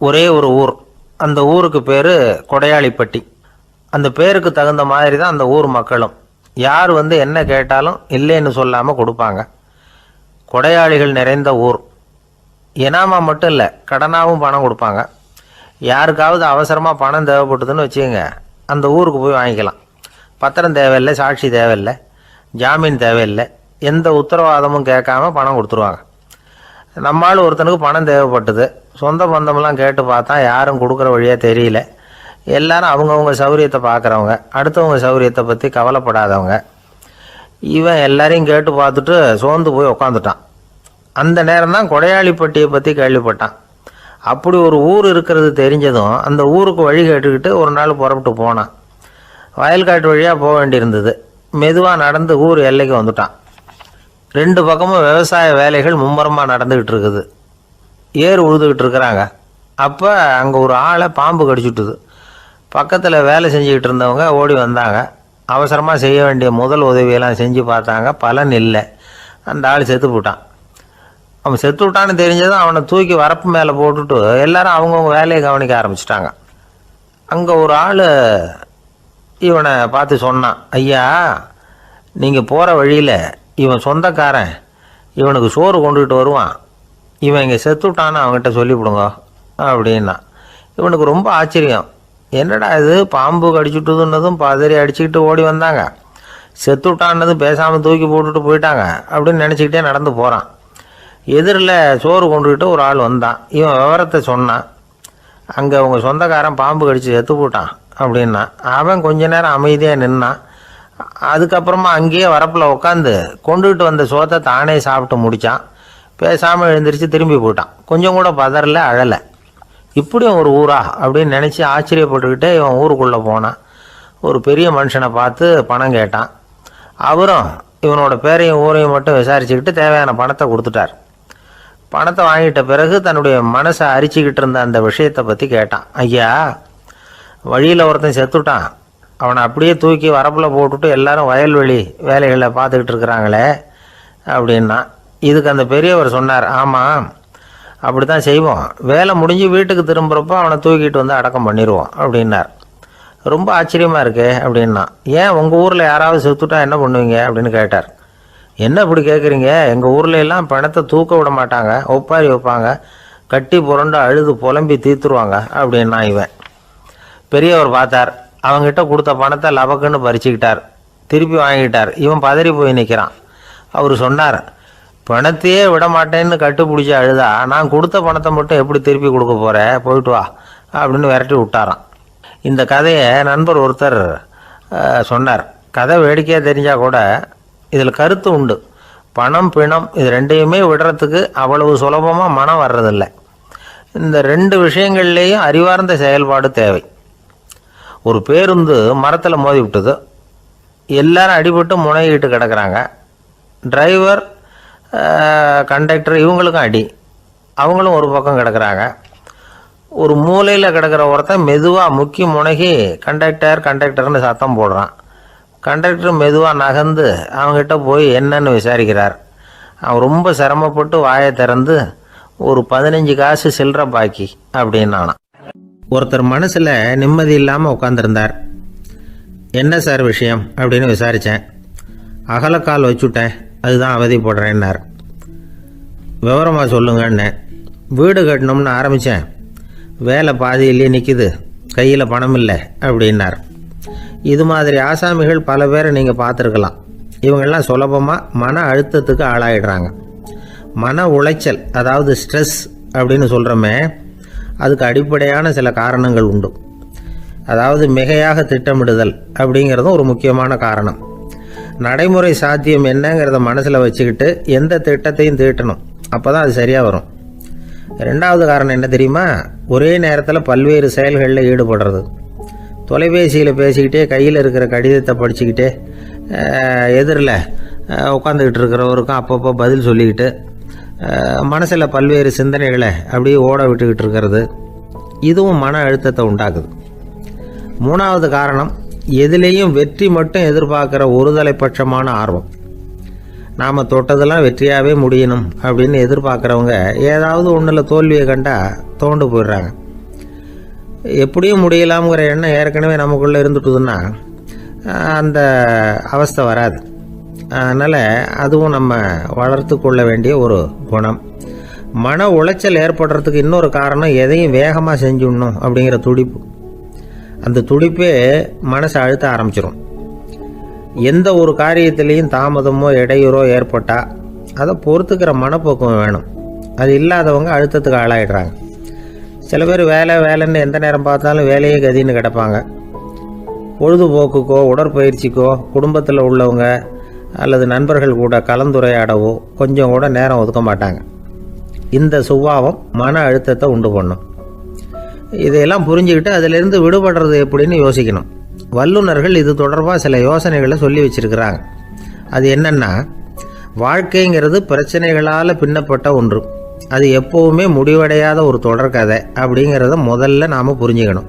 ஒரே ஒரு ஊர். அந்த ஊருக்கு பேர் கொடையாளிப்பட்டி. அந்த பேருக்கு தகுந்த மாதிரி தான் அந்த ஊர் மக்களும். யார் வந்து என்ன கேட்டாலும் இல்லைன்னு சொல்லாமல் கொடுப்பாங்க. கொடையாளிகள் நிறைந்த ஊர். இனாமா மட்டும் இல்லை, கடனாகவும் பணம் கொடுப்பாங்க. யாருக்காவது அவசரமாக பணம் தேவைப்பட்டதுன்னு வச்சுக்கோங்க, அந்த ஊருக்கு போய் வாங்கிக்கலாம். பத்திரம் தேவையில்லை, சாட்சி தேவையில்லை, ஜாமீன் தேவையில்லை, எந்த உத்தரவாதமும் கேட்காம பணம் கொடுத்துருவாங்க. நம்மால் ஒருத்தனுக்கு பணம் தேவைப்பட்டது. சொந்த பந்தமெல்லாம் கேட்டு பார்த்தா யாரும் கொடுக்குற வழியாக தெரியல. எல்லாரும் அவங்கவுங்க சௌரியத்தை பார்க்குறவங்க, அடுத்தவங்க சௌரியத்தை பற்றி கவலைப்படாதவங்க. இவன் எல்லாரையும் கேட்டு பார்த்துட்டு சோர்ந்து போய் உக்காந்துட்டான். அந்த நேரம் தான் கொடையாளிப்பட்டியை பற்றி கேள்விப்பட்டான். அப்படி ஒரு ஊர் இருக்கிறது தெரிஞ்சதும் அந்த ஊருக்கு வழி கேட்டுக்கிட்டு ஒரு நாள் புறப்பட்டு போனான். வயல்காட்டு வழியாக போக வேண்டியிருந்தது. மெதுவாக நடந்து ஊர் எல்லைக்கு வந்துட்டான். ரெண்டு பக்கமும் விவசாய வேலைகள் மும்முரமாக நடந்துக்கிட்டு இருக்குது. ஏர் உழுதுகிட்டு இருக்கிறாங்க. அப்போ அங்கே ஒரு ஆளை பாம்பு கடிச்சுட்டுது. பக்கத்தில் வேலை செஞ்சுக்கிட்டு இருந்தவங்க ஓடி வந்தாங்க. அவசரமாக செய்ய வேண்டிய முதல் உதவியெல்லாம் செஞ்சு பார்த்தாங்க. பலன் இல்லை. அந்த ஆள் செத்து போட்டான். அவன் செத்து விட்டான்னு தெரிஞ்சதும் அவனை தூக்கி வரப்பு மேலே போட்டுட்டு எல்லாரும் அவங்கவுங்க வேலையை கவனிக்க ஆரம்பிச்சிட்டாங்க. அங்கே ஒரு ஆள் இவனை பார்த்து சொன்னான், ஐயா, நீங்கள் போகிற வழியில் இவன் சொந்தக்காரன், இவனுக்கு சோறு கொண்டுகிட்டு வருவான், இவன் இங்கே செத்துட்டான்னு அவங்ககிட்ட சொல்லிவிடுங்க அப்படின்னா. இவனுக்கு ரொம்ப ஆச்சரியம். என்னடா இது, பாம்பு கடிச்சுட்டுதுன்னதும் பதறி அடிச்சுக்கிட்டு ஓடி வந்தாங்க, செத்துட்டான்னதும் பேசாமல் தூக்கி போட்டுட்டு போயிட்டாங்க அப்படின்னு நினச்சிக்கிட்டே நடந்து போகிறான். எதிரில் சோறு கொண்டுக்கிட்டு ஒரு ஆள் வந்தான். இவன் விவரத்தை சொன்னான். அங்கே அவங்க சொந்தக்காரன் பாம்பு கடிச்சு செத்து போட்டான் அப்படின்னா. அவன் கொஞ்ச நேரம் அமைதியாக நின்னான். அதுக்கப்புறமா அங்கேயே வரப்பில் உட்காந்து கொண்டுகிட்டு வந்த சோத்தை தானே சாப்பிட்டு முடித்தான். பேசாமல் எழுந்திரிச்சு திரும்பி போயிட்டான். கொஞ்சம் கூட பதறல, அழலை. இப்படியும் ஒரு ஊரா அப்படின்னு நினச்சி ஆச்சரியப்பட்டுக்கிட்டே இவன் ஊருக்குள்ளே போனான். ஒரு பெரிய மனுஷனை பார்த்து பணம் கேட்டான். அவரும் இவனோட பேரையும் ஊரையும் மட்டும் விசாரிச்சுக்கிட்டு தேவையான பணத்தை கொடுத்துட்டார். பணத்தை வாங்கிட்ட பிறகு தன்னுடைய மனசை அரிச்சிக்கிட்டு இருந்த அந்த விஷயத்தை பற்றி கேட்டான். ஐயா, வழியில் ஒருத்தன் செத்துட்டான், அவனை அப்படியே தூக்கி வரப்பில் போட்டுட்டு எல்லாரும் வயல்வெளி வேலைகளை பார்த்துக்கிட்டு இருக்கிறாங்களே அப்படின்னா. இதுக்கு அந்த பெரியவர் சொன்னார், ஆமாம், அப்படி தான் செய்வோம். வேலை முடிஞ்சு வீட்டுக்கு திரும்புகிறப்போ அவனை தூக்கிட்டு வந்து அடக்கம் பண்ணிடுவோம் அப்படின்னார். ரொம்ப ஆச்சரியமாக இருக்கே அப்படின்னா. ஏன் உங்கள் ஊரில் யாராவது செத்துட்டா என்ன பண்ணுவீங்க அப்படின்னு கேட்டார். என்ன இப்படி கேட்குறீங்க, எங்கள் ஊரில் எல்லாம் பணத்தை தூக்க விட மாட்டாங்க, ஒப்பாரி வைப்பாங்க, கட்டி புரண்டு அழுது புலம்பி தீத்துருவாங்க அப்படின்னா. இவன் பெரியவர் பார்த்தார். அவங்ககிட்ட கொடுத்த பணத்தை லபக்குன்னு பறிச்சுக்கிட்டார். திருப்பி வாங்கிட்டார். இவன் பதறி போய் நிற்கிறான். அவர் சொன்னார், பணத்தையே விட மாட்டேன்னு கட்டுப்பிடிச்சி அழுதா நான் கொடுத்த பணத்தை மட்டும் எப்படி திருப்பி கொடுக்க போகிறேன், போயிட்டு வா அப்படின்னு விரட்டி விட்டாரான். இந்த கதையை நண்பர் ஒருத்தர் சொன்னார். கதை வேடிக்கையாக தெரிஞ்சால் கூட இதில் கருத்து உண்டு. பணம் பிணம் இது ரெண்டையுமே விடுறதுக்கு அவ்வளவு சுலபமாக மனம் வர்றதில்லை. இந்த ரெண்டு விஷயங்கள்லேயும் அறிவார்ந்த செயல்பாடு தேவை. ஒரு பேருந்து மரத்தில் மோதி விட்டது. எல்லாரும் அடிபட்டு முனைகிட்டு கிடக்கிறாங்க. டிரைவர், கண்டக்டர் இவங்களுக்கும் அடி. அவங்களும் ஒரு பக்கம் கிடக்கிறாங்க. ஒரு மூலையில் கிடக்கிற ஒருத்தன் மெதுவாக முக்கி முனகி கண்டக்டர்னு சத்தம் போடுறான். கண்டக்டர் மெதுவாக நகர்ந்து அவங்ககிட்ட போய் என்னன்னு விசாரிக்கிறார். அவன் ரொம்ப சிரமப்பட்டு வாயை திறந்து ஒரு 15 காசு சில்லற பாக்கி அப்படின்னானான். ஒருத்தர் மனசில் நிம்மதி இல்லாமல் உட்காந்துருந்தார். என்ன சார் விஷயம் அப்படின்னு விசாரித்தேன். அகலக்கால் வச்சுட்டேன், அதுதான் அவதிப்படுறேன்னார். விவரமாக சொல்லுங்கன்னு. வீடு கட்டணும்னு ஆரம்பித்தேன், வேலை பாதியிலே நிற்கிது, கையில் பணம் இல்லை அப்படின்னார். இது மாதிரி ஆசாமிகள் பல பேரை நீங்கள் பார்த்துருக்கலாம். இவங்கெல்லாம் சுலபமாக மன அழுத்தத்துக்கு ஆளாயிடுறாங்க. மன உளைச்சல், அதாவது ஸ்ட்ரெஸ் அப்படின்னு சொல்கிறோமே, அதுக்கு அடிப்படையான சில காரணங்கள் உண்டு. அதாவது மிகையாக திட்டமிடுதல் அப்படிங்கிறதும் ஒரு முக்கியமான காரணம். நடைமுறை சாத்தியம் என்னங்கிறத மனசில் வச்சுக்கிட்டு எந்த திட்டத்தையும் தீட்டணும், அப்போ தான் அது சரியாக வரும். ரெண்டாவது காரணம் என்ன தெரியுமா? ஒரே நேரத்தில் பல்வேறு செயல்களில் ஈடுபடுறது. தொலைபேசியில் பேசிக்கிட்டே கையில் இருக்கிற கடிதத்தை படிச்சுக்கிட்டே எதிரில் உட்காந்துக்கிட்டு இருக்கிறவருக்கும் அப்பப்போ பதில் சொல்லிக்கிட்டு மனசில் பல்வேறு சிந்தனைகளை அப்படியே ஓட விட்டுக்கிட்டு இருக்கிறது, இதுவும் மன அழுத்தத்தை உண்டாக்குது. மூணாவது காரணம், எதிலேயும் வெற்றி மட்டும் எதிர்பார்க்குற ஒருதலைப்பட்சமான ஆர்வம். நாம் தொட்டதெல்லாம் வெற்றியாகவே முடியணும் அப்படின்னு எதிர்பார்க்குறவங்க ஏதாவது ஒன்றில் தோல்வியை கண்டால் தோண்டு போயிடுறாங்க. எப்படியும் முடியலாம்ங்கிற எண்ணம் ஏற்கனவே நமக்குள்ளே இருந்துட்டுதுன்னா அந்த அவஸ்தை வராது. அதனால் அதுவும் நம்ம வளர்த்து கொள்ள வேண்டிய ஒரு குணம். மன உளைச்சல் ஏற்படுறதுக்கு இன்னொரு காரணம் எதையும் வேகமாக செஞ்சுடணும் அப்படிங்கிற துடிப்பு. அந்த துடிப்பே மனசை அழுத்த ஆரம்பிச்சிடும். எந்த ஒரு காரியத்திலையும் தாமதமோ இடையூறோ ஏற்பட்டால் அதை பொறுத்துக்கிற மனப்போக்கம் வேணும். அது இல்லாதவங்க அழுத்தத்துக்கு ஆளாயிடுறாங்க. சில பேர் வேலைன்னு எந்த நேரம் பார்த்தாலும் வேலையே கதின்னு கிடப்பாங்க. பொழுதுபோக்குக்கோ உடற்பயிற்சிக்கோ குடும்பத்தில் உள்ளவங்க அல்லது நண்பர்கள் கூட கலந்துரையாடவோ கொஞ்சம் கூட நேரம் ஒதுக்க மாட்டாங்க. இந்த சுபாவம் மன அழுத்தத்தை உண்டு பண்ணும். இதையெல்லாம் புரிஞ்சுக்கிட்டு அதிலிருந்து விடுபடுறது எப்படின்னு யோசிக்கணும். வல்லுநர்கள் இது தொடர்பாக சில யோசனைகளை சொல்லி வச்சிருக்கிறாங்க. அது என்னன்னா, வாழ்க்கைங்கிறது பிரச்சனைகளால் பின்னப்பட்ட ஒன்று. அது எப்போவுமே முடிவடையாத ஒரு தொடர்கதை அப்படிங்கிறத முதல்ல நாம் புரிஞ்சுக்கணும்.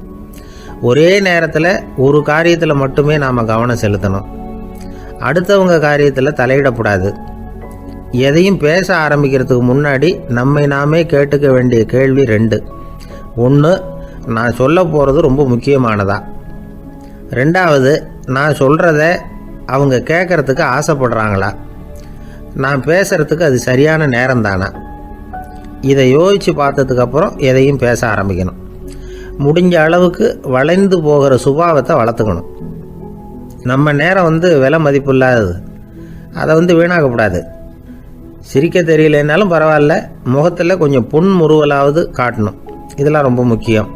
ஒரே நேரத்தில் ஒரு காரியத்தில் மட்டுமே நாம் கவனம் செலுத்தணும். அடுத்தவங்க காரியத்தில் தலையிடக்கூடாது. எதையும் பேச ஆரம்பிக்கிறதுக்கு முன்னாடி நம்மை நாமே கேட்டுக்க வேண்டிய கேள்வி 2. 1, நான் சொல்ல போகிறது ரொம்ப முக்கியமானதா? 2வது, நான் சொல்கிறத அவங்க கேட்குறதுக்கு ஆசைப்படுறாங்களா? நான் பேசுகிறதுக்கு அது சரியான நேரம் தானா? இதை யோசித்து பார்த்ததுக்கப்புறம் எதையும் பேச ஆரம்பிக்கணும். முடிஞ்ச அளவுக்கு வளைந்து போகிற சுபாவத்தை வளர்த்துக்கணும். நம்ம நேரம் விலை மதிப்பு இல்லாதது. அதை வீணாக்கக்கூடாது. சிரிக்க தெரியலனாலும் பரவாயில்ல, முகத்தில் கொஞ்சம் புன்முறுவலாவது காட்டணும். இதெல்லாம் ரொம்ப முக்கியம்.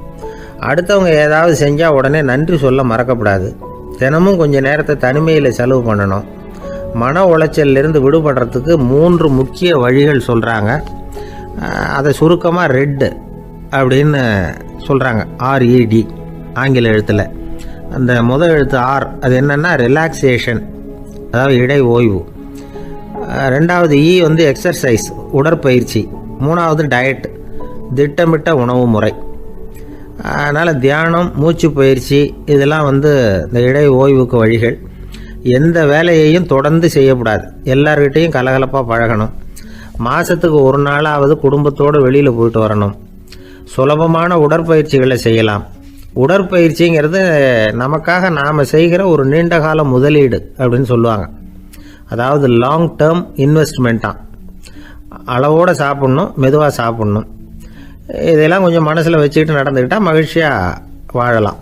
அடுத்தவங்க ஏதாவது செஞ்சால் உடனே நன்றி சொல்ல மறக்கக்கூடாது. தினமும் கொஞ்சம் நேரத்தை தனிமையில் செலவு பண்ணணும். மன உளைச்சலிருந்து விடுபடுறதுக்கு 3 முக்கிய வழிகள் சொல்கிறாங்க. அதை சுருக்கமாக ரெட் அப்படின்னு சொல்கிறாங்க. RED ஆங்கில எழுத்தில். அந்த முதல் எழுத்து R, அது என்னென்னா ரிலாக்ஸேஷன், அதாவது இடை ஓய்வு. 2வது E எக்ஸர்சைஸ், உடற்பயிற்சி. 3வது டயட், திட்டமிட்ட உணவு முறை. அதனால் தியானம், மூச்சு பயிற்சி இதெல்லாம் இந்த இடை ஓய்வுக்கு வழிகள். எந்த வேலையையும் தொடர்ந்து செய்யக்கூடாது. எல்லார்கிட்டையும் கலகலப்பாக பழகணும். மாதத்துக்கு ஒரு நாளாவது குடும்பத்தோடு வெளியில் போயிட்டு வரணும். சுலபமான உடற்பயிற்சிகளை செய்யலாம். உடற்பயிற்சிங்கிறது நமக்காக நாம் செய்கிற ஒரு நீண்டகால முதலீடு அப்படின்னு சொல்லுவாங்க. அதாவது லாங் டேர்ம் இன்வெஸ்ட்மெண்ட்டாக. அளவோடு சாப்பிட்ணும், மெதுவாக சாப்பிட்ணும். இதெல்லாம் கொஞ்சம் மனசில் வச்சுக்கிட்டு நடந்துக்கிட்டால் மகிழ்ச்சியாக வாழலாம்.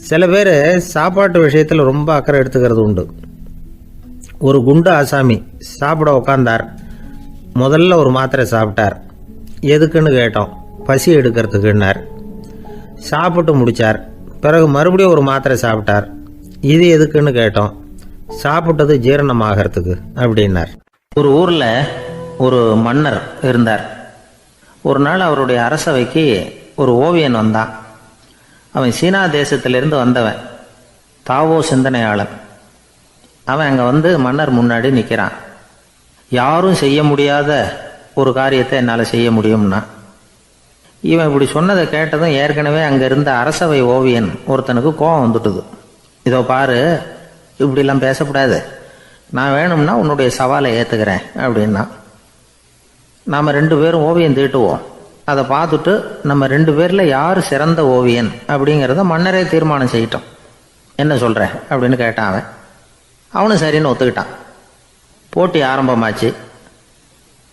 சில பேர் சாப்பாட்டு விஷயத்தில் ரொம்ப அக்கறை எடுத்துக்கிறது உண்டு. ஒரு குண்டு ஆசாமி சாப்பிட உக்காந்தார். முதல்ல ஒரு மாத்திரை சாப்பிட்டார். எதுக்குன்னு கேட்டோம். பசி எடுக்கிறதுக்குன்னார். சாப்பிட்டு முடித்தார். பிறகு மறுபடியும் ஒரு மாத்திரை சாப்பிட்டார். இது எதுக்குன்னு கேட்டோம். சாப்பிட்டது ஜீரணமாகறதுக்கு அப்படின்னார். ஒரு ஊரில் ஒரு மன்னர் இருந்தார். ஒரு நாள் அவருடைய அரசவைக்கு ஒரு ஓவியன் வந்தான். அவன் சீனா தேசத்திலிருந்து வந்தவன், தாவோ சிந்தனையாளன். அவன் அங்கே மன்னர் முன்னாடி நிற்கிறான். யாரும் செய்ய முடியாத ஒரு காரியத்தை என்னால் செய்ய முடியும்னா. இவன் இப்படி சொன்னதை கேட்டதும் ஏற்கனவே அங்கே இருந்த அரசவை ஓவியன் ஒருத்தனுக்கு கோபம் வந்துட்டுது. இதோ பாரு, இப்படிலாம் பேசக்கூடாது. நான் வேணும்னா உன்னுடைய சவாலை ஏற்றுக்கிறேன் அப்படின்னா. நாம் 2 பேரும் ஓவியம் தீட்டுவோம். அதை பார்த்துட்டு நம்ம 2 பேரில் யார் சிறந்த ஓவியன் அப்படிங்கிறத மன்னரே தீர்மானம் செய்யிட்டோம். என்ன சொல்கிற அப்படின்னு கேட்டான் அவன். அவனும் சரின்னு ஒத்துக்கிட்டான். போட்டி ஆரம்பமாச்சு.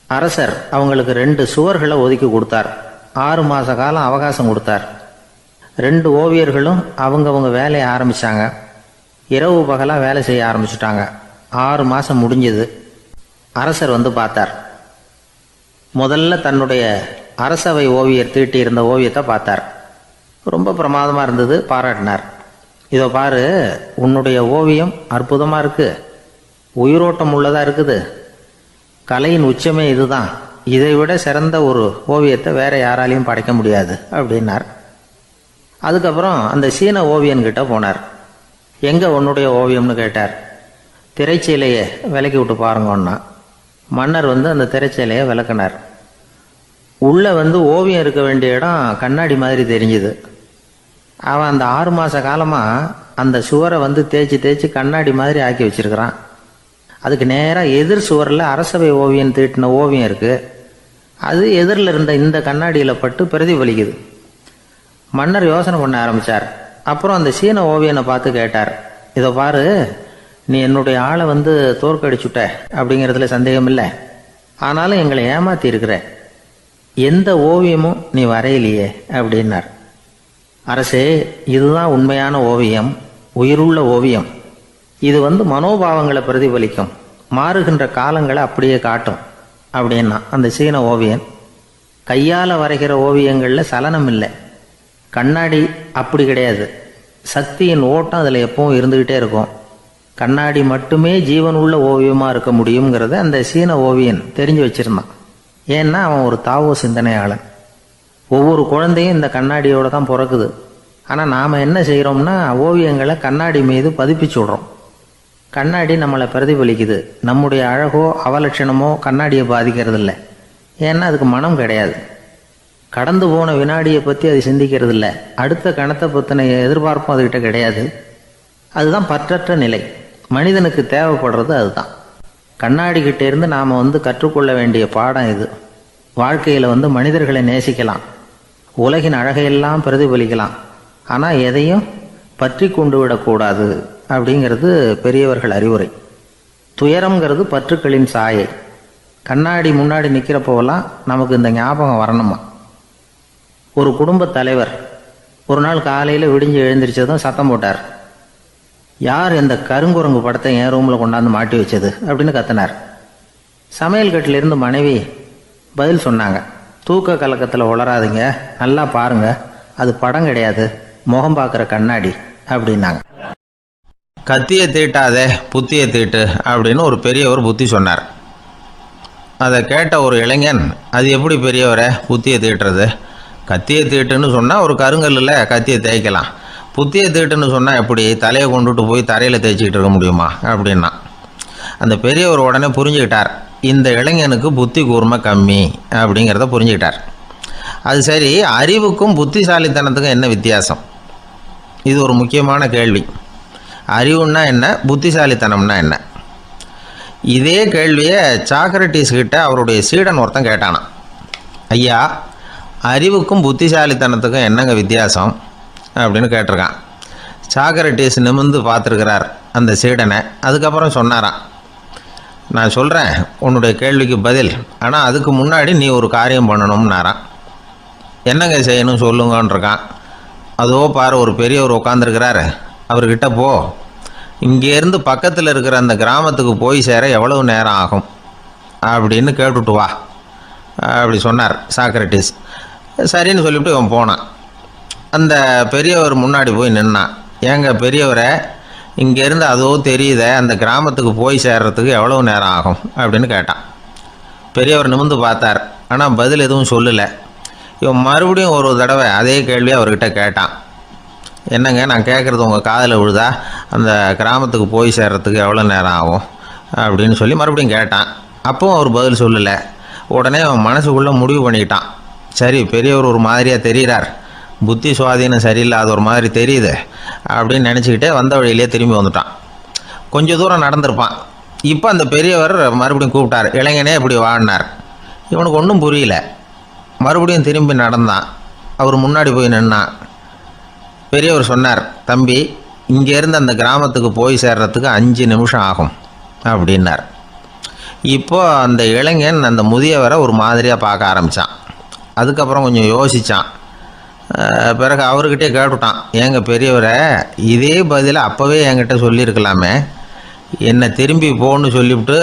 அரசர் அவங்களுக்கு 2 சுவர்களை ஒதுக்கி கொடுத்தார். 6 மாத காலம் அவகாசம் கொடுத்தார். 2 ஓவியர்களும் அவங்கவுங்க வேலையை ஆரம்பித்தாங்க. இரவு பகலாக வேலை செய்ய ஆரம்பிச்சுட்டாங்க. 6 மாதம் முடிஞ்சது. அரசர் பார்த்தார். முதல்ல தன்னுடைய அரசவை ஓவியர் தீட்டியிருந்த ஓவியத்தை பார்த்தார். ரொம்ப பிரமாதமாக இருந்தது. பாராட்டினார். இதோ பாரு, உன்னுடைய ஓவியம் அற்புதமாக இருக்குது, உயிரோட்டம் உள்ளதாக இருக்குது, கலையின் உச்சமே இதுதான், இதை விட சிறந்த ஒரு ஓவியத்தை வேற யாராலையும் படைக்க முடியாது அப்படின்னார். அதுக்கப்புறம் அந்த சீன ஓவியன்கிட்ட போனார். எங்கே உன்னுடைய ஓவியம்னு கேட்டார். திரைச்சீலையை விலக்கி விட்டு பாருங்கன்னா. மன்னர் அந்த திரைச்சீலையை விளக்குனார். உள்ளே ஓவியம் இருக்க வேண்டிய இடம் கண்ணாடி மாதிரி தெரிஞ்சுது. அவன் அந்த 6 மாத காலமாக அந்த சுவரை தேய்ச்சி தேய்ச்சி கண்ணாடி மாதிரி ஆக்கி வச்சிருக்கிறான். அதுக்கு நேராக எதிர் சுவரில் அரசவை ஓவியம் தீட்டின ஓவியம் இருக்குது. அது எதிரில் இருந்த இந்த கண்ணாடியில் பட்டு பிரதிபலிக்குது. மன்னர் யோசனை பண்ண ஆரம்பித்தார். அப்புறம் அந்த சீன ஓவியனை பார்த்து கேட்டார், இதை பாரு, நீ என்னுடைய ஆளை தோற்கடிச்சுட்ட அப்படிங்கிறதுல சந்தேகம் இல்லை. ஆனாலும் எங்களை ஏமாத்தி இருக்கிற, எந்த ஓவியமும் நீ வரையிலையே அப்படின்னார். அரசே, இதுதான் உண்மையான ஓவியம், உயிருள்ள ஓவியம். இது மனோபாவங்களை பிரதிபலிக்கும், மாறுகின்ற காலங்களை அப்படியே காட்டும் அப்படின்னா அந்த சீன ஓவியன். கையால் வரைகிற ஓவியங்களில் சலனம் இல்லை, கண்ணாடி அப்படி கிடையாது. சக்தியின் ஓட்டம் அதில் எப்பவும் இருந்துக்கிட்டே இருக்கும். கண்ணாடி மட்டுமே ஜீவன் உள்ள ஓவியமாக இருக்க முடியுங்கிறத அந்த சீன ஓவியன் தெரிஞ்சு வச்சிருந்தான். ஏன்னா அவன் ஒரு தாவோ சிந்தனையாளன். ஒவ்வொரு குழந்தையும் இந்த கண்ணாடியோடு தான் பிறக்குது. ஆனால் நாம் என்ன செய்கிறோம்னா ஓவியங்களை கண்ணாடி மீது பதிப்பிச்சு விடுறோம். கண்ணாடி நம்மளை பிரதிபலிக்குது. நம்முடைய அழகோ அவலட்சணமோ கண்ணாடியை பாதிக்கிறது இல்லை. ஏன்னா அதுக்கு மனம் கிடையாது. கடந்து போன வினாடியை பற்றி அது சிந்திக்கிறது இல்லை. அடுத்த கணத்தை பற்றின எதிர்பார்ப்பும் அதுகிட்ட கிடையாது. அதுதான் பற்றற்ற நிலை. மனிதனுக்கு தேவைப்படுறது அதுதான். கண்ணாடிக்கிட்ட இருந்து நாம் கற்றுக்கொள்ள வேண்டிய பாடம் இது. வாழ்க்கையில் மனிதர்களை நேசிக்கலாம், உலகின் அழகையெல்லாம் பிரதிபலிக்கலாம், ஆனால் எதையும் பற்றி கொண்டு விடக்கூடாது அப்படிங்கிறது பெரியவர்கள் அறிவுரை. துயரம்ங்கிறது பற்றுக்களின் சாயை. கண்ணாடி முன்னாடி நிற்கிறப்போவெல்லாம் நமக்கு இந்த ஞாபகம் வரணுமா. ஒரு குடும்ப தலைவர் ஒரு நாள் காலையில் விடிஞ்சு எழுந்திரிச்சதும் சத்தம் போட்டார். யார் இந்த கருங்குரங்கு படத்தை என் ரூமில் கொண்டாந்து மாட்டி வச்சது அப்படின்னு கத்தினார். சமையல் கட்டிலிருந்து மனைவி பதில் சொன்னாங்க, தூக்க கலக்கத்தில் உளராதிங்க, நல்லா பாருங்க, அது படம் கிடையாது, முகம் பார்க்குற கண்ணாடி அப்படின்னாங்க. கத்தியை தீட்டாதே புத்தியை தீட்டு அப்படின்னு ஒரு பெரியவர் புத்தி சொன்னார். அதை கேட்ட ஒரு இளைஞன், அது எப்படி பெரியவரை புத்தியை தீட்டுறது? கத்தியை தீட்டுன்னு சொன்னால் ஒரு கருங்கல்லில் கத்தியை தேய்க்கலாம், புத்தியை தீட்டுன்னு சொன்னால் எப்படி தலையை கொண்டுட்டு போய் தரையில் தேய்ச்சிக்கிட்டு இருக்க முடியுமா அப்படின்னா. அந்த பெரியவர் உடனே புரிஞ்சுக்கிட்டார், இந்த இளைஞனுக்கு புத்தி கூர்மை கம்மி அப்படிங்கிறத புரிஞ்சுக்கிட்டார். அது சரி, அறிவுக்கும் புத்திசாலித்தனத்துக்கும் என்ன வித்தியாசம்? இது ஒரு முக்கியமான கேள்வி. அறிவுன்னா என்ன, புத்திசாலித்தனம்னா என்ன? இதே கேள்வியை சாக்ரட்டிஸ் கிட்ட அவருடைய சீடன் ஒருத்தன் கேட்டானான். ஐயா, அறிவுக்கும் புத்திசாலித்தனத்துக்கும் என்னங்க வித்தியாசம் அப்படின்னு கேட்டிருக்கான். சாக்ரட்டிஸ் நிமிர்ந்து பார்த்துருக்கிறார் அந்த சீடனை. அதுக்கப்புறம் சொன்னாராம், நான் சொல்கிறேன் உன்னுடைய கேள்விக்கு பதில், ஆனால் அதுக்கு முன்னாடி நீ ஒரு காரியம் பண்ணணும்னாரான். என்னங்க செய்யணும் சொல்லுங்கன்றிருக்கான். அதோ பாரு, ஒரு பெரியவர் உட்காந்துருக்கிறாரு, அவர்கிட்ட போ, இங்கேருந்து பக்கத்தில் இருக்கிற அந்த கிராமத்துக்கு போய் சேர எவ்வளவு நேரம் ஆகும் அப்படின்னு கேட்டுட்டு வா அப்படி சொன்னார் சாக்ரட்டிஸ். சரின்னு சொல்லிவிட்டு இவன் போனான். அந்த பெரியவர் முன்னாடி போய் நின்னான். ஏங்க பெரியவரை, இங்கேருந்து அதோ தெரியுத அந்த கிராமத்துக்கு போய் சேர்றதுக்கு எவ்வளவு நேரம் ஆகும் அப்படின்னு கேட்டான். பெரியவர் நிமிர்ந்து பார்த்தார், ஆனால் பதில் எதுவும் சொல்லலை. இவன் மறுபடியும் ஒரு தடவை அதே கேள்வியை அவர்கிட்ட கேட்டான். என்னங்க, நான் கேட்குறது உங்கள் காதில் விழுதா? அந்த கிராமத்துக்கு போய் சேர்றதுக்கு எவ்வளோ நேரம் ஆகும் அப்படின்னு சொல்லி மறுபடியும் கேட்டான். அப்பவும் அவர் பதில் சொல்லலை. உடனே அவன் மனசுக்குள்ளே முடிவு பண்ணிக்கிட்டான், சரி பெரியவர் ஒரு மாதிரியாக தெரிகிறார், புத்தி சுவாதீனம் சரியில்லாத ஒரு மாதிரி தெரியுது அப்படின்னு நினச்சிக்கிட்டே வந்த வழியிலே திரும்பி வந்துட்டான். கொஞ்சம் தூரம் நடந்திருப்பான். இப்போ அந்த பெரியவர் மறுபடியும் கூப்பிட்டார், இளைஞனே இப்படி வாழ்னார். இவனுக்கு ஒன்றும் புரியல. மறுபடியும் திரும்பி நடந்தான். அவர் முன்னாடி போய் நின்னான். பெரியவர் சொன்னார், தம்பி, இங்கேருந்து அந்த கிராமத்துக்கு போய் சேர்றதுக்கு 5 நிமிஷம் ஆகும் அப்படின்னார். இப்போது அந்த இளைஞன் அந்த முதியவரை ஒரு மாதிரியாக பார்க்க ஆரம்பித்தான். அதுக்கப்புறம் கொஞ்சம் யோசித்தான். பிறகு அவர்கிட்டே கேட்டுட்டான், ஏங்க பெரியவரை, இதே பதிலை அப்போவே என்கிட்ட சொல்லியிருக்கலாமே, என்னை திரும்பி போன்னு சொல்லிவிட்டு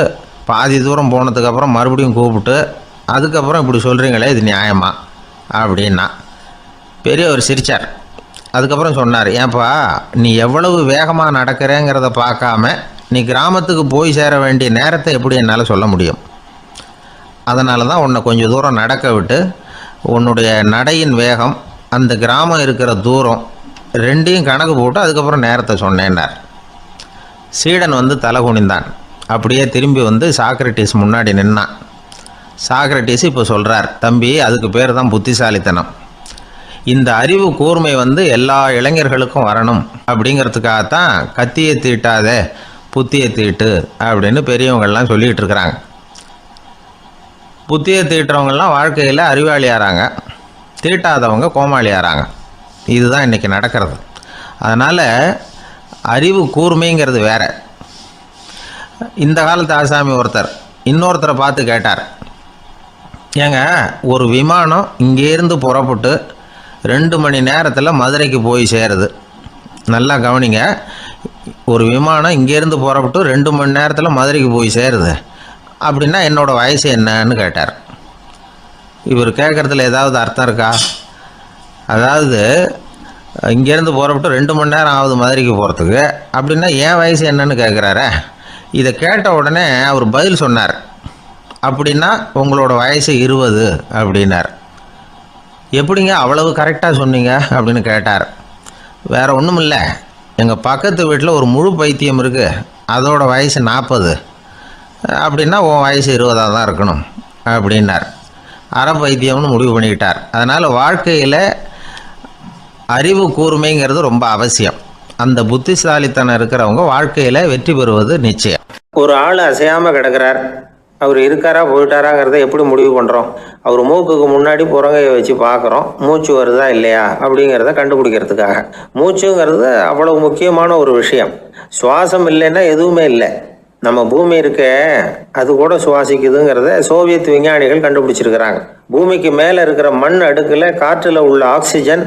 பாதி தூரம் போனதுக்கப்புறம் மறுபடியும் கூப்பிட்டு அதுக்கப்புறம் இப்படி சொல்கிறீங்களே, இது நியாயமா அப்படின்னா. பெரியவர் சிரித்தார். அதுக்கப்புறம் சொன்னார், ஏன்பா, நீ எவ்வளவு வேகமாக நடக்கிறேங்கிறத பார்க்காம நீ கிராமத்துக்கு போய் சேர வேண்டிய நேரத்தை எப்படி என்னால் சொல்ல முடியும்? அதனால தான் உன்னை கொஞ்சம் தூரம் நடக்க விட்டு உன்னுடைய நடையின் வேகம், அந்த கிராமம் இருக்கிற தூரம் ரெண்டையும் கணக்கு போட்டு அதுக்கப்புறம் நேரத்தை சொன்னேன்னார். சீடன் தலை குனிந்தான். அப்படியே திரும்பி சாக்ரட்டிஸ் முன்னாடி நின்னான். சாக்ரட்டிஸ் இப்போ சொல்கிறார், தம்பி, அதுக்கு பேர் தான் புத்திசாலித்தனம். இந்த அறிவு கூர்மை எல்லா இளைஞர்களுக்கும் வரணும் அப்படிங்கிறதுக்காகத்தான் கத்தியை தீட்டாத புத்தியை தீட்டு அப்படின்னு பெரியவங்கள்லாம் சொல்லிகிட்டு இருக்கிறாங்க. புத்தியை தீட்டுறவங்கெல்லாம் வாழ்க்கையில் அறிவாளியாகிறாங்க, தீட்டாதவங்க கோமாளியாகிறாங்க. இதுதான் இன்றைக்கி நடக்கிறது. அதனால் அறிவு கூர்மைங்கிறது வேற. இந்த காலத்து ஆசாமி ஒருத்தர் இன்னொருத்தரை பார்த்து கேட்டார், ஏங்க ஒரு விமானம் இங்கேருந்து புறப்பட்டு 2 மணி நேரத்தில் மதுரைக்கு போய் சேருது. நல்லா கவனிங்க, ஒரு விமானம் இங்கேருந்து புறப்பட்டு 2 மணி நேரத்தில் மதுரைக்கு போய் சேருது அப்படின்னா என்னோடய வயசு என்னன்னு கேட்டார். இவர் கேட்குறதுல ஏதாவது அர்த்தம் இருக்கா? அதாவது இங்கேருந்து புறப்பட்டு 2 மணி நேரம் ஆகுது மதுரைக்கு போகிறதுக்கு, அப்படின்னா என் வயசு என்னன்னு கேட்குறாரு. இதை கேட்ட உடனே அவர் பதில் சொன்னார், அப்படின்னா உங்களோட வயசு 20 அப்படின்னார். எப்படிங்க அவ்வளவு கரெக்டாக சொன்னீங்க அப்படின்னு கேட்டார். வேறு ஒன்றும் இல்லை, எங்கள் பக்கத்து வீட்டில் ஒரு முழு பைத்தியம் இருக்குது, அதோட வயசு 40, அப்படின்னா உன் வயசு 20 தான் இருக்கணும் அப்படின்னார். அரை பைத்தியம்னு முடிவு பண்ணிக்கிட்டார். அதனால் வாழ்க்கையில் அறிவு கூர்மைங்கிறது ரொம்ப அவசியம். அந்த புத்திசாலித்தனம் இருக்கிறவங்க வாழ்க்கையில் வெற்றி பெறுவது நிச்சயம். ஒரு ஆள் அசையாமல் கிடக்கிறார், அவர் இருக்காரா போயிட்டாராங்கிறத எப்படி முடிவு பண்ணுறோம்? அவர் மூக்குக்கு முன்னாடி புறங்கையை வச்சு பார்க்குறோம், மூச்சு வருதா இல்லையா அப்படிங்கிறத கண்டுபிடிக்கிறதுக்காக. மூச்சுங்கிறது அவ்வளவு முக்கியமான ஒரு விஷயம். சுவாசம் இல்லைன்னா எதுவுமே இல்லை. நம்ம பூமி இருக்க அது கூட சுவாசிக்குதுங்கிறத சோவியத் விஞ்ஞானிகள் கண்டுபிடிச்சிருக்கிறாங்க. பூமிக்கு மேலே இருக்கிற மண் அடுக்கில் காற்றில் உள்ள ஆக்சிஜன்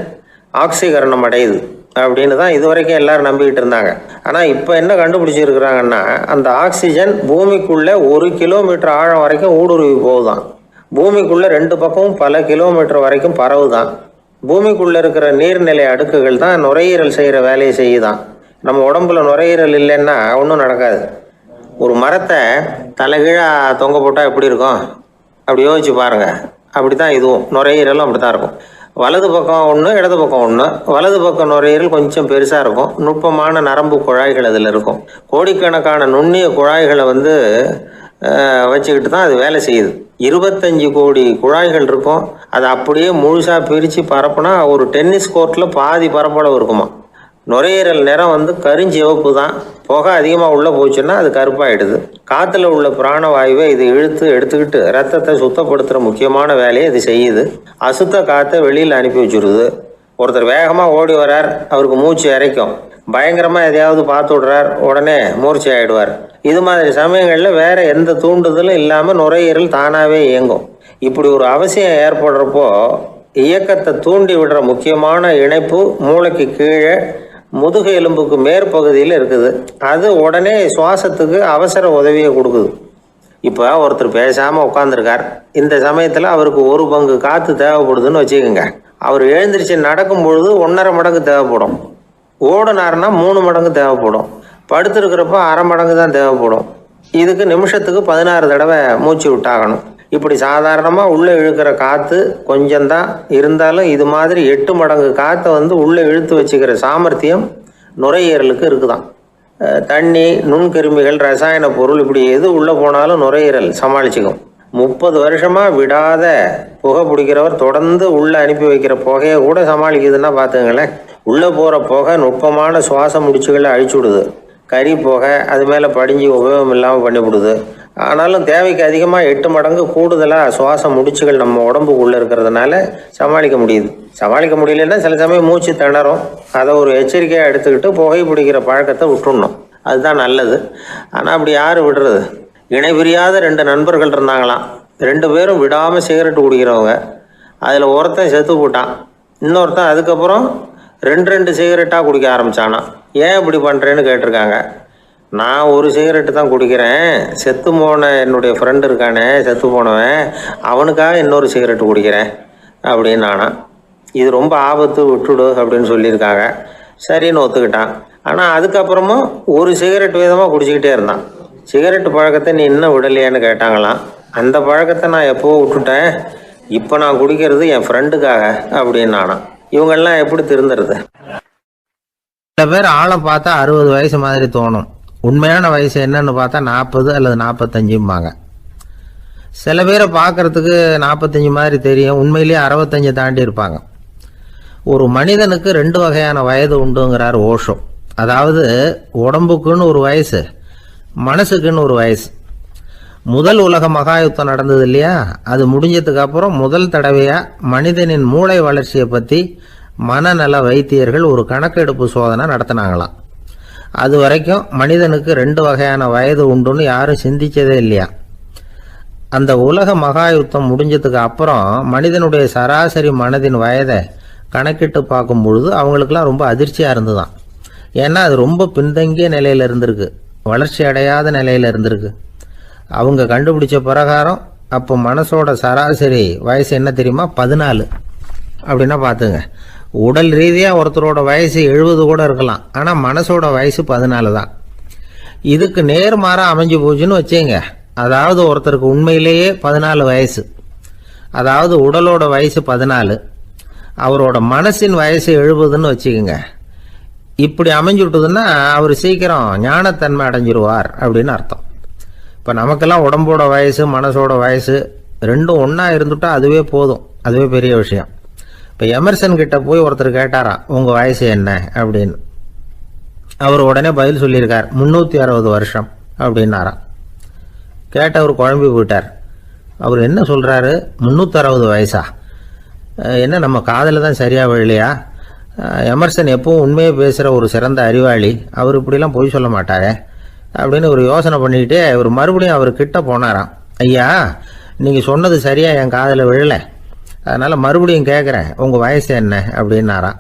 ஆக்சிகரணம் அடையுது அப்படின்னு தான் இது வரைக்கும் எல்லாரும் நம்பிக்கிட்டு இருந்தாங்க. ஆனால் இப்போ என்ன கண்டுபிடிச்சிருக்கிறாங்கன்னா, அந்த ஆக்சிஜன் பூமிக்குள்ளே 1 கிலோமீட்டர் ஆழம் வரைக்கும் ஊடுருவி போகுதான். பூமிக்குள்ளே 2 பக்கமும் பல கிலோமீட்டர் வரைக்கும் பரவுதான். பூமிக்குள்ளே இருக்கிற நீர்நிலை அடுக்குகள் தான் நுரையீரல் செய்கிற வேலையை செய்யுதான். நம்ம உடம்புல நுரையீரல் இல்லைன்னா ஒன்றும் நடக்காது. ஒரு மரத்தை தலைகீழாக தொங்க போட்டால் எப்படி இருக்கும் அப்படி யோசிச்சு பாருங்கள். அப்படி தான் இதுவும் நுரையீரலும் அப்படி தான் இருக்கும். வலது பக்கம் ஒன்று, இடது பக்கம் ஒன்று. வலது பக்கம் நுரையீரல் கொஞ்சம் பெருசாக இருக்கும், நுட்பமான நரம்பு குழாய்கள் அதில் இருக்கும். கோடிக்கணக்கான நுண்ணிய குழாய்களை வச்சுக்கிட்டு தான் அது வேலை செய்யுது. 25 கோடி குழாய்கள் இருக்கும். அதை அப்படியே முழுசாக பிரித்து பரப்புனா ஒரு டென்னிஸ் கோர்ட்டில் பாதி பரப்பளவு இருக்குமா. நுரையீரல் நிறம் கருஞ்சிவப்பு தான். புகை அதிகமாக உள்ளே போச்சுன்னா அது கருப்பாயிடுது. காற்றுல உள்ள பிராணவாயுவை இது இழுத்து எடுத்துக்கிட்டு ரத்தத்தை சுத்தப்படுத்துகிற முக்கியமான வேலையை இது செய்யுது. அசுத்த காற்றை வெளியில் அனுப்பி வச்சுருது. ஒருத்தர் வேகமாக ஓடி வரார், அவருக்கு மூச்சு இறைக்கும். பயங்கரமாக எதையாவது பார்த்து விடுறார், உடனே மூர்ச்சி ஆகிடுவார். இது மாதிரி சமயங்களில் வேறு எந்த தூண்டுதலும் இல்லாமல் நுரையீரல் தானாகவே இயங்கும். இப்படி ஒரு அவசியம் ஏற்படுறப்போ இயக்கத்தை தூண்டி விடுற முக்கியமான இணைப்பு மூளைக்கு கீழே முதுகு எலும்புக்கு மேற்பகுதியில் இருக்குது. அது உடனே சுவாசத்துக்கு அவசர உதவியை கொடுக்குது. இப்போ ஒருத்தர் பேசாமல் உட்காந்துருக்கார். இந்த சமயத்தில் அவருக்கு 1 பங்கு காற்று தேவைப்படுதுன்னு வச்சுக்கோங்க. அவர் எழுந்திரிச்சு நடக்கும் பொழுது 1.5 மடங்கு தேவைப்படும். ஓடினார்னா 3 மடங்கு தேவைப்படும். படுத்துருக்கிறப்ப 1/2 மடங்கு தான் தேவைப்படும். இதுக்கு நிமிஷத்துக்கு 16 தடவை மூச்சு விட்டாகணும். இப்படி சாதாரணமாக உள்ளே இழுக்கிற காற்று கொஞ்சம்தான் இருந்தாலும் இது மாதிரி 8 மடங்கு காற்றை உள்ளே இழுத்து வச்சுக்கிற சாமர்த்தியம் நுரையீரலுக்கு இருக்குதான். தண்ணி, நுண்கிருமிகள், ரசாயன பொருள் இப்படி எது உள்ளே போனாலும் நுரையீரல் சமாளிச்சுக்கும். 30 வருஷமாக விடாத புகை பிடிக்கிறவர் தொடர்ந்து உள்ளே அனுப்பி வைக்கிற புகையை கூட சமாளிக்குதுன்னா பார்த்துங்களேன். உள்ளே போகிற புகை நுட்பமான சுவாச முடிச்சுகளை அழிச்சு விடுது. கறி புகை அது மேலே படிஞ்சு உபயோகம் இல்லாமல் பண்ணிவிடுது. ஆனாலும் தேவைக்கு அதிகமாக 8 மடங்கு கூடுதலாக சுவாச முடிச்சுகள் நம்ம உடம்புக்குள்ளே இருக்கிறதுனால சமாளிக்க முடியுது. சமாளிக்க முடியலன்னா சில சமயம் மூச்சு திணறும். அதை ஒரு எச்சரிக்கையாக எடுத்துக்கிட்டு புகை பிடிக்கிற பழக்கத்தை விட்டுடணும். அதுதான் நல்லது. ஆனால் அப்படி யார் விடுறது? இணை பிரியாத 2 நண்பர்கள் இருந்தாங்களாம். 2 பேரும் விடாமல் சிகரெட்டு குடிக்கிறவங்க. அதில் ஒருத்தன் செத்து போட்டான். இன்னொருத்தன் அதுக்கப்புறம் 2 சிகரெட்டாக குடிக்க ஆரம்பித்தானா. ஏன் இப்படி பண்ணுறேன்னு கேட்டிருக்காங்க. நான் 1 சிகரெட்டு தான் குடிக்கிறேன், செத்து போன என்னுடைய ஃப்ரெண்டு இருக்கானே செத்து போனவன், அவனுக்காக இன்னொரு சிகரெட்டு குடிக்கிறேன் அப்படின்னு நானா. இது ரொம்ப ஆபத்து, விட்டுடு அப்படின்னு சொல்லியிருக்காங்க. சரின்னு ஒத்துக்கிட்டான். ஆனால் அதுக்கப்புறமும் 1 சிகரெட் வீதமாக குடிச்சிக்கிட்டே இருந்தான். சிகரெட்டு பழக்கத்தை நீ இன்னும் விடலையான்னு கேட்டாங்களாம். அந்த பழக்கத்தை நான் எப்போவோ விட்டுட்டேன், இப்போ நான் குடிக்கிறது என் ஃப்ரெண்டுக்காக அப்படின்னு நானா. இவங்கெல்லாம் எப்படி திருந்துறது? சில பேர் ஆளை பார்த்தா 60 வயசு மாதிரி தோணும். உண்மையான வயசு என்னன்னு பார்த்தா 40 அல்லது 45 சில பேரை பார்க்கறதுக்கு 45 மாதிரி தெரியும், உண்மையிலேயே 65 தாண்டி இருப்பாங்க. ஒரு மனிதனுக்கு 2 வகையான வயது உண்டுங்கிறார் ஓஷோ. அதாவது உடம்புக்குன்னு ஒரு வயசு, மனசுக்குன்னு ஒரு வயசு. முதல் உலக மகாயுத்தம் நடந்தது இல்லையா, அது முடிஞ்சதுக்கு அப்புறம் முதல் தடவையாக மனிதனின் மூளை வளர்ச்சியை பற்றி மனநல வைத்தியர்கள் ஒரு கணக்கெடுப்பு சோதனை நடத்தினாங்களாம். அது வரைக்கும் மனிதனுக்கு 2 வகையான வயது உண்டுன்னு யாரும் சிந்திச்சதே இல்லையா. அந்த உலக மகா யுத்தம் முடிஞ்சதுக்கு அப்புறம் மனிதனுடைய சராசரி மனதின் வயதை கணக்கிட்டு பார்க்கும் பொழுது அவங்களுக்கெல்லாம் ரொம்ப அதிர்ச்சியாக இருந்துதான். ஏன்னா அது ரொம்ப பின்தங்கிய நிலையில் இருந்திருக்கு, வளர்ச்சி அடையாத நிலையில் இருந்திருக்கு. அவங்க கண்டுபிடிச்ச பிரகாரம் அப்போ மனசோட சராசரி வயசு என்ன தெரியுமா? 14. அப்படின்னா பார்த்துங்க, உடல் ரீதியாக ஒருத்தரோட வயசு 70 கூட இருக்கலாம், ஆனால் மனசோட வயசு 14 தான். இதுக்கு நேர்மாறாக அமைஞ்சு போச்சுன்னு வச்சேங்க. அதாவது ஒருத்தருக்கு உண்மையிலேயே 14 வயசு, அதாவது உடலோட வயசு 14, அவரோட மனசின் வயசு 70ன்னு வச்சுக்கோங்க. இப்படி அமைஞ்சுட்டுதுன்னா அவர் சீக்கிரம் ஞானத்தன்மை அடைஞ்சிருவார் அப்படின்னு அர்த்தம். இப்போ நமக்கெல்லாம் உடம்போட வயசு மனசோட வயசு ரெண்டும் ஒன்றா இருந்துட்டா அதுவே போதும், அதுவே பெரிய விஷயம். இப்போ எமர்சன் கிட்ட போய் ஒருத்தர் கேட்டாராம், உங்கள் வயசு என்ன அப்படின்னு. அவர் உடனே பதில் சொல்லியிருக்கார், 360 வருஷம் அப்படின்னாராம். கேட்டவர் குழம்பி போயிட்டார். அவர் என்ன சொல்கிறாரு, 360 வயசா? என்ன நம்ம காதில் தான் சரியாக விழலையா? எமர்சன் எப்பவும் உண்மையை பேசுகிற ஒரு சிறந்த அறிவாளி, அவர் இப்படிலாம் பொய் சொல்ல மாட்டாரே அப்படின்னு ஒரு யோசனை பண்ணிக்கிட்டே இவர் மறுபடியும் அவர் கிட்ட போனாராம். ஐயா, நீங்கள் சொன்னது சரியாக என் காதில் விழலை, அதனால் மறுபடியும் கேட்குறேன், உங்கள் வயசு என்ன அப்படின்னாராம்.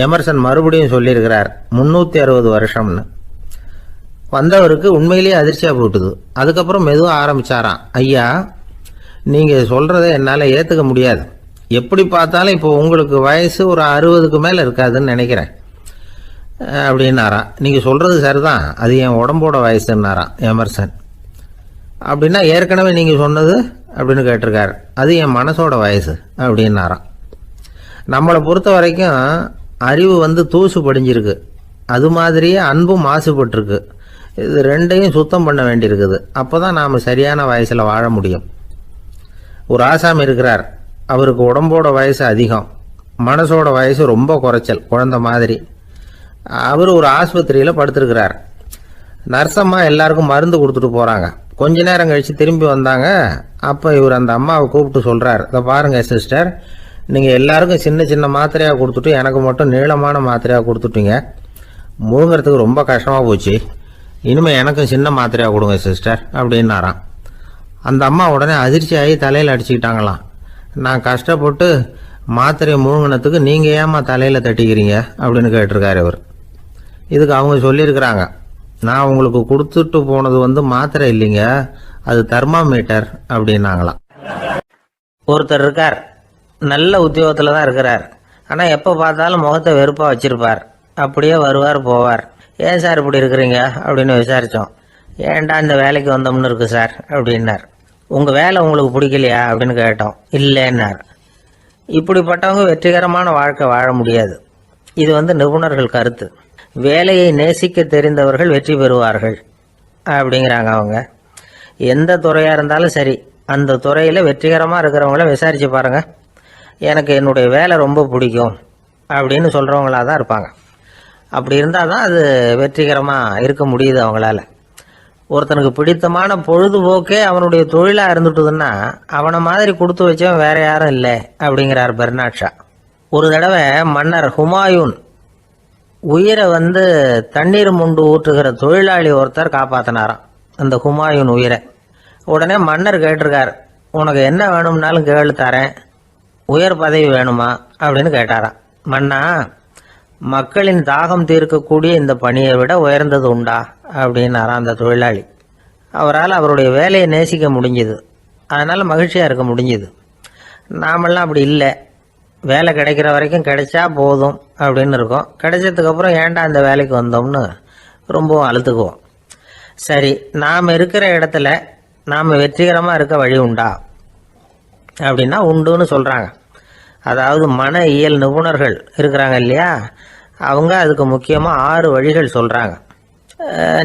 எமர்சன் மறுபடியும் சொல்லியிருக்கிறார், 360 வருஷம்னு. வந்தவருக்கு உண்மையிலேயே அதிர்ச்சியாக போட்டுது. அதுக்கப்புறம் மெதுவாக ஆரம்பித்தாராம், ஐயா நீங்கள் சொல்கிறத என்னால் ஏற்றுக்க முடியாது. எப்படி பார்த்தாலும் இப்போ உங்களுக்கு வயசு ஒரு 60க்கு மேலே இருக்காதுன்னு நினைக்கிறேன் அப்படின்னாராம். நீங்கள் சொல்கிறது சரிதான், அது என் உடம்போட வயசுன்னாராம் எமர்சன். அப்படின்னா ஏற்கனவே நீங்கள் சொன்னது அப்படின்னு கேட்டிருக்காரு, அது என் மனசோட வயசு அப்படின்னாராம். நம்மளை பொறுத்த வரைக்கும் அறிவு தூசு படிஞ்சிருக்கு, அது மாதிரியே அன்பும் மாசுபட்டிருக்கு. இது ரெண்டையும் சுத்தம் பண்ண வேண்டியிருக்குது. அப்போ தான் நாம் சரியான வயசில் வாழ முடியும். ஒரு ஆசாமி இருக்கிறார், அவருக்கு உடம்போட வயசு அதிகம், மனசோட வயசு ரொம்ப குறைச்சல், குழந்தை மாதிரி. அவர் ஒரு ஆஸ்பத்திரியில் படுத்திருக்கிறார். நர்சம்மா எல்லாருக்கும் மருந்து கொடுத்துட்டு போகிறாங்க. கொஞ்ச நேரம் கழித்து திரும்பி வந்தாங்க. அப்போ இவர் அந்த அம்மாவை கூப்பிட்டு சொல்கிறார், இதை பாருங்கள் சிஸ்டர், நீங்கள் எல்லாருக்கும் சின்ன சின்ன மாத்திரையாக கொடுத்துட்டு எனக்கு மட்டும் நீளமான மாத்திரையாக கொடுத்துட்டீங்க. முழுங்கிறதுக்கு ரொம்ப கஷ்டமாக போச்சு. இனிமேல் எனக்கும் சின்ன மாத்திரையாக கொடுங்க சிஸ்டர் அப்படின்னாராம். அந்த அம்மா உடனே அதிர்ச்சியாகி தலையில் அடிச்சுக்கிட்டாங்களாம். நான் கஷ்டப்பட்டு மாத்திரையை முழுங்கினத்துக்கு நீங்கள் ஏமா தலையில் தட்டிக்கிறீங்க அப்படின்னு கேட்டிருக்காரு இவர். இதுக்கு அவங்க சொல்லியிருக்கிறாங்க, நான் உங்களுக்கு கொடுத்துட்டு போனது மாத்திரை இல்லைங்க, அது தெர்மாமீட்டர் அப்படின்னாங்களாம். ஒருத்தர் இருக்கார், நல்ல உத்தியோகத்தில் தான் இருக்கிறார், ஆனால் எப்போ பார்த்தாலும் முகத்தை வெறுப்பாக வச்சிருப்பார். அப்படியே வருவார் போவார். ஏன் சார் இப்படி இருக்கிறீங்க அப்படின்னு விசாரித்தோம். ஏன்டா இந்த வேலைக்கு வந்தோம்னு இருக்கு சார் அப்படின்னார். உங்கள் வேலை உங்களுக்கு பிடிக்கலையா அப்படின்னு கேட்டோம். இல்லைன்னார். இப்படிப்பட்டவங்க வெற்றிகரமான வாழ்க்கை வாழ முடியாது. இது நிபுணர்கள் கருத்து. வேலையை நேசிக்க தெரிந்தவர்கள் வெற்றி பெறுவார்கள் அப்படிங்கிறாங்க அவங்க. எந்த துறையாக இருந்தாலும் சரி, அந்த துறையில் வெற்றிகரமாக இருக்கிறவங்கள விசாரித்து பாருங்கள். எனக்கு என்னுடைய வேலை ரொம்ப பிடிக்கும் அப்படின்னு சொல்கிறவங்களாக தான் இருப்பாங்க. அப்படி இருந்தால் தான் அது வெற்றிகரமாக இருக்க முடியுது அவங்களால. ஒருத்தனுக்கு பிடித்தமான பொழுதுபோக்கே அவனுடைய தொழிலாக இருந்துட்டுதுன்னா அவனை மாதிரி கொடுத்து வச்சவன் வேற யாரும் இல்லை அப்படிங்கிறார் பெர்னாட் ஷா. ஒரு தடவை மன்னர் ஹுமாயூன் உயிரை தண்ணீர் முண்டு ஊற்றுகிற தொழிலாளி ஒருத்தர் காப்பாற்றினாராம் அந்த ஹுமாயூன் உயிரை. உடனே மன்னர் கேட்டிருக்கார், உனக்கு என்ன வேணும்னாலும் கேளு தரேன், உயர் பதவி வேணுமா அப்படின்னு கேட்டாராம். மன்னா, மக்களின் தாகம் தீர்க்கக்கூடிய இந்த பணியை விட உயர்ந்தது உண்டா அப்படின்னாராம் அந்த தொழிலாளி. அவரால் அவருடைய வேலையை நேசிக்க முடிஞ்சுது, அதனால் மகிழ்ச்சியாக இருக்க முடிஞ்சுது. நாமெல்லாம் அப்படி இல்லை, வேலை கிடைக்கிற வரைக்கும் கிடைச்சா போதும் அப்படின்னு இருக்கோம். கிடைச்சதுக்கப்புறம் ஏன்டா இந்த வேலைக்கு வந்தோம்னு ரொம்பவும் அழுத்துக்குவோம். சரி, நாம் இருக்கிற இடத்துல நாம் வெற்றிகரமாக இருக்க வழி உண்டா அப்படின்னா உண்டுன்னு சொல்கிறாங்க. அதாவது மன இயல் நிபுணர்கள் இருக்கிறாங்க இல்லையா, அவங்க அதுக்கு முக்கியமாக 6 வழிகள் சொல்கிறாங்க.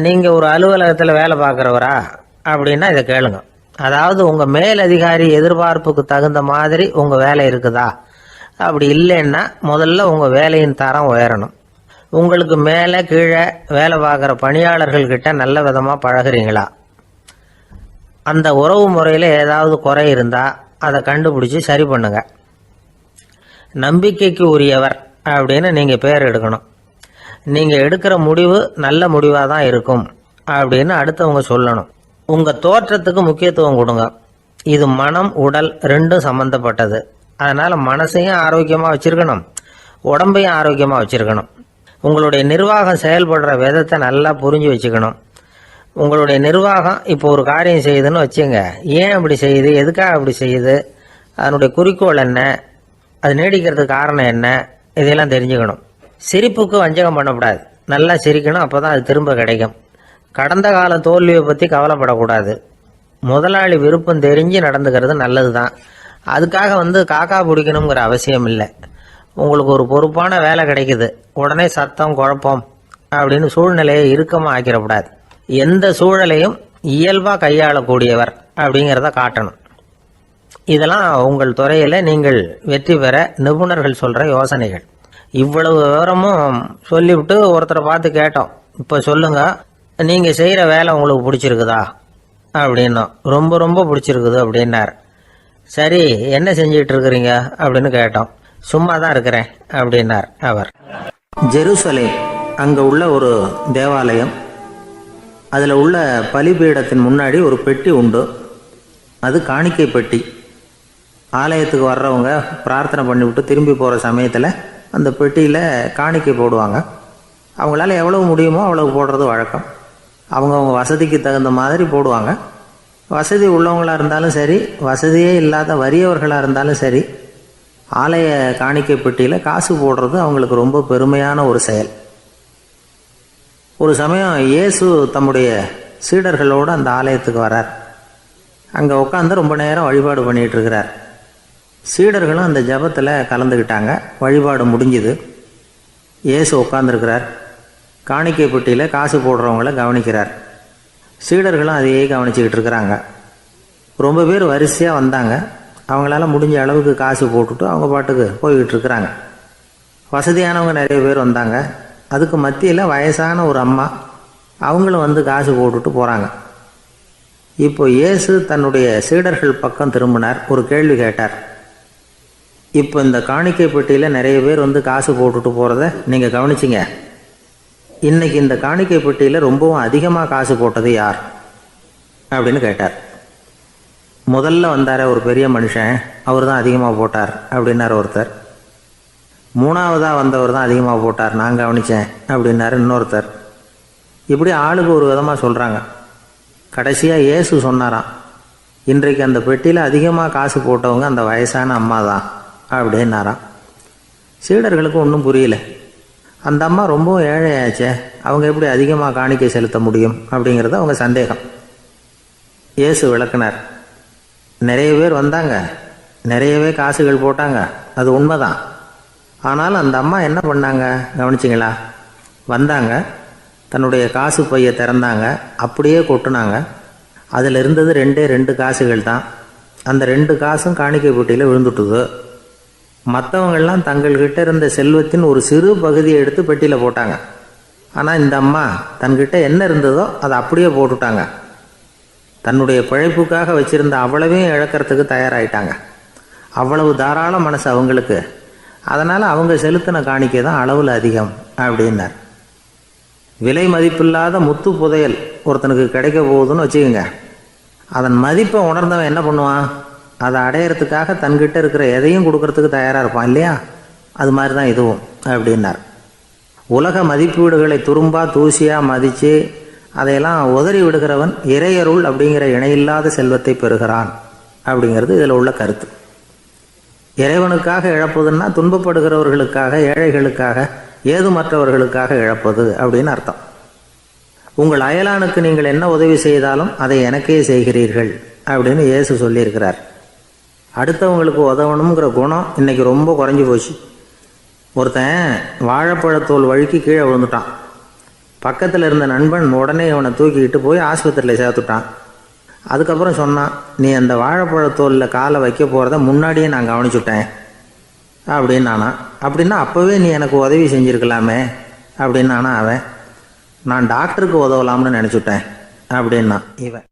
நீங்கள் ஒரு அலுவலகத்தில் வேலை பார்க்குறவரா அப்படின்னா இதை கேளுங்க. அதாவது உங்கள் மேலதிகாரி எதிர்பார்ப்புக்கு தகுந்த மாதிரி உங்கள் வேலை இருக்குதா? அப்படி இல்லைன்னா முதல்ல உங்கள் வேலையின் தரம் உயரணும். உங்களுக்கு மேலே கீழே வேலை பார்க்குற பணியாளர்கள்கிட்ட நல்ல விதமாக பழகுறீங்களா? அந்த உறவு முறையில் ஏதாவது குறை இருந்தால் அதை கண்டுபிடிச்சி சரி பண்ணுங்க. நம்பிக்கைக்கு உரியவர் அப்படின்னு நீங்கள் பேர் எடுக்கணும். நீங்கள் எடுக்கிற முடிவு நல்ல முடிவாக தான் இருக்கும் அப்படின்னு அடுத்தவங்க சொல்லணும். உங்கள் தோற்றத்துக்கு முக்கியத்துவம் கொடுங்க. இது மனம் உடல் ரெண்டும் சம்மந்தப்பட்டது. அதனால் மனசையும் ஆரோக்கியமாக வச்சுருக்கணும், உடம்பையும் ஆரோக்கியமாக வச்சுருக்கணும். உங்களுடைய நிர்வாகம் செயல்படுற விதத்தை நல்லா புரிஞ்சு வச்சுக்கணும். உங்களுடைய நிர்வாகம் இப்போ ஒரு காரியம் செய்யுதுன்னு வச்சுங்க, ஏன் அப்படி செய்யுது, எதுக்காக அப்படி செய்யுது, அதனுடைய குறிக்கோள் என்ன, அது நீடிக்கிறதுக்கு காரணம் என்ன, இதெல்லாம் தெரிஞ்சுக்கணும். சிரிப்புக்கு வஞ்சகம் பண்ணக்கூடாது, நல்லா சிரிக்கணும், அப்போ தான் அது திரும்ப கிடைக்கும். கடந்த கால தோல்வியை பற்றி கவலைப்படக்கூடாது. முதலாளி விருப்பம் தெரிஞ்சு நடந்துக்கிறது நல்லது தான். அதுக்காக காக்கா பிடிக்கணுங்கிற அவசியம் இல்லை. உங்களுக்கு ஒரு பொறுப்பான வேலை கிடைக்குது, உடனே சத்தம் குழப்பம் அப்படின்னு சூழ்நிலையை இறுக்கமாக ஆக்கிடக்கூடாது. எந்த சூழலையும் இயல்பாக கையாளக்கூடியவர் அப்படிங்கிறத காட்டணும். இதெல்லாம் உங்கள் துறையில் நீங்கள் வெற்றி பெற நிபுணர்கள் சொல்கிற யோசனைகள். இவ்வளவு விவரமும் சொல்லிவிட்டு ஒருத்தரை பார்த்து கேட்டோம், இப்போ சொல்லுங்கள், நீங்கள் செய்கிற வேலை உங்களுக்கு பிடிச்சிருக்குதா அப்படின்னோம். ரொம்ப ரொம்ப பிடிச்சிருக்குது அப்படின்னார். சரி, என்ன செஞ்சிட்டு இருக்கிறீங்க அப்படின்னு கேட்டோம். சும்மா தான் இருக்கிறேன் அப்படின்னார் அவர். ஜெருசலேம் அங்கே உள்ள ஒரு தேவாலயம், அதில் உள்ள பலிபீடத்தின் முன்னாடி ஒரு பெட்டி உண்டு. அது காணிக்கை பெட்டி. ஆலயத்துக்கு வர்றவங்க பிரார்த்தனை பண்ணிவிட்டு திரும்பி போகிற சமயத்தில் அந்த பெட்டியில் காணிக்கை போடுவாங்க. அவங்களால எவ்வளவு முடியுமோ அவ்வளவு போடுறது வழக்கம். அவங்கவுங்க வசதிக்கு தகுந்த மாதிரி போடுவாங்க. வசதி உள்ளவங்களாக இருந்தாலும் சரி, வசதியே இல்லாத வறியவர்களாக இருந்தாலும் சரி, ஆலய காணிக்கை பெட்டியில் காசு போடுறது அவங்களுக்கு ரொம்ப பெருமையான ஒரு செயல். ஒரு சமயம் இயேசு தம்முடைய சீடர்களோடு அந்த ஆலயத்துக்கு வரார். அங்கே உட்காந்து ரொம்ப நேரம் வழிபாடு பண்ணிகிட்டு இருக்கிறார். சீடர்களும் அந்த ஜபத்தில் கலந்துக்கிட்டாங்க. வழிபாடு முடிஞ்சுது. இயேசு உட்காந்துருக்கிறார். காணிக்கை பெட்டியில் காசு போடுறவங்கள கவனிக்கிறார். சீடர்களும் அதையே கவனிச்சுக்கிட்டு இருக்கிறாங்க. ரொம்ப பேர் வரிசையாக வந்தாங்க. அவங்களால முடிஞ்ச அளவுக்கு காசு போட்டுட்டு அவங்க பாட்டுக்கு போய்கிட்டு இருக்கிறாங்க. வசதியானவங்க நிறைய பேர் வந்தாங்க. அதுக்கு மத்தியில் வயசான ஒரு அம்மா, அவங்களும் காசு போட்டுட்டு போகிறாங்க. இப்போ இயேசு தன்னுடைய சீடர்கள் பக்கம் திரும்பினார். ஒரு கேள்வி கேட்டார். இப்போ இந்த காணிக்கை பெட்டியில் நிறைய பேர் காசு போட்டுட்டு போகிறத நீங்கள் கவனிச்சிங்க. இன்னைக்கு இந்த காணிக்கை பெட்டியில் ரொம்பவும் அதிகமாக காசு போட்டது யார் அப்படின்னு கேட்டார். முதல்ல வந்தார ஒரு பெரிய மனுஷன், அவர் தான் அதிகமாக போட்டார் அப்படின்னார் ஒருத்தர். மூணாவதாக வந்தவர் தான் அதிகமாக போட்டார், நான் கவனித்தேன் அப்படின்னாரு இன்னொருத்தர். இப்படி ஆளுக்கு ஒரு விதமாக சொல்கிறாங்க. கடைசியாக இயேசு சொன்னாராம், இன்றைக்கு அந்த பெட்டியில் அதிகமாக காசு போட்டவங்க அந்த வயசான அம்மா தான் அப்படின்னாராம். சீடர்களுக்கு ஒன்றும் புரியல. அந்த அம்மா ரொம்பவும் ஏழையாச்சே, அவங்க எப்படி அதிகமாக காணிக்கை செலுத்த முடியும் அப்படிங்கிறது அவங்க சந்தேகம். இயேசு விளக்குனார். நிறைய பேர் வந்தாங்க, நிறையவே காசுகள் போட்டாங்க, அது உண்மைதான். ஆனாலும் அந்த அம்மா என்ன பண்ணாங்க கவனிச்சிங்களா? வந்தாங்க, தன்னுடைய காசு பையை திறந்தாங்க, அப்படியே கொட்டுனாங்க. அதில் இருந்தது 2 காசுகள் தான். அந்த 2 காசும் காணிக்கை பெட்டியில் விழுந்துட்டுது. மற்றவங்கள்லாம் தங்கள்கிட்ட இருந்த செல்வத்தின் ஒரு சிறு பகுதியை எடுத்து பெட்டியில் போட்டாங்க. ஆனால் இந்த அம்மா தன்கிட்ட என்ன இருந்ததோ அதை அப்படியே போட்டுட்டாங்க. தன்னுடைய பிழைப்புக்காக வச்சுருந்த அவ்வளவையும் இழக்கிறதுக்கு தயாராகிட்டாங்க. அவ்வளவு தாராள மனசு அவங்களுக்கு. அதனால் அவங்க செலுத்தின காணிக்கை தான் அளவில் அதிகம் அப்படின்னார். விலை மதிப்பில்லாத முத்து புதையல் ஒருத்தனுக்கு கிடைக்க போகுதுன்னு வச்சுக்கோங்க. அதன் மதிப்பை உணர்ந்தவன் என்ன பண்ணுவான்? அதை அடையிறதுக்காக தன்கிட்ட இருக்கிற எதையும் கொடுக்கறதுக்கு தயாராக இருப்பான் இல்லையா? அது மாதிரி தான் இதுவும் அப்படின்னார். உலக மதிப்பீடுகளை துரும்பா தூசியாக மதித்து அதையெல்லாம் உதறி விடுகிறவன் இறையருள் அப்படிங்கிற இணையில்லாத செல்வத்தை பெறுகிறான் அப்படிங்கிறது இதில் உள்ள கருத்து. இறைவனுக்காக இழப்பதுன்னா துன்பப்படுகிறவர்களுக்காக, ஏழைகளுக்காக, ஏதுமற்றவர்களுக்காக இழப்பது அப்படின்னு அர்த்தம். உங்கள் அயலானுக்கு நீங்கள் என்ன உதவி செய்தாலும் அதை எனக்கே செய்கிறீர்கள் அப்படின்னு இயேசு சொல்லியிருக்கிறார். அடுத்தவங்களுக்கு உதவணுங்கிற குணம் இன்னைக்கு ரொம்ப குறைஞ்சி போச்சு. ஒருத்தன் வாழைப்பழத்தோல் வழுக்கி கீழே விழுந்துட்டான். பக்கத்தில் இருந்த நண்பன் உடனே இவனை தூக்கிக்கிட்டு போய் ஆஸ்பத்திரியில் சேர்த்துட்டான். அதுக்கப்புறம் சொன்னான், நீ அந்த வாழைப்பழத்தோலில் காலை வைக்க போகிறத முன்னாடியே நான் கவனிச்சுட்டேன் அப்படின்னானா. அப்படின்னா அப்போவே நீ எனக்கு உதவி செஞ்சுருக்கலாமே அப்படின்னானா அவன். நான் டாக்டருக்கு உதவலாம்னு நினச்சிட்டேன் அப்படின்னா இவன்.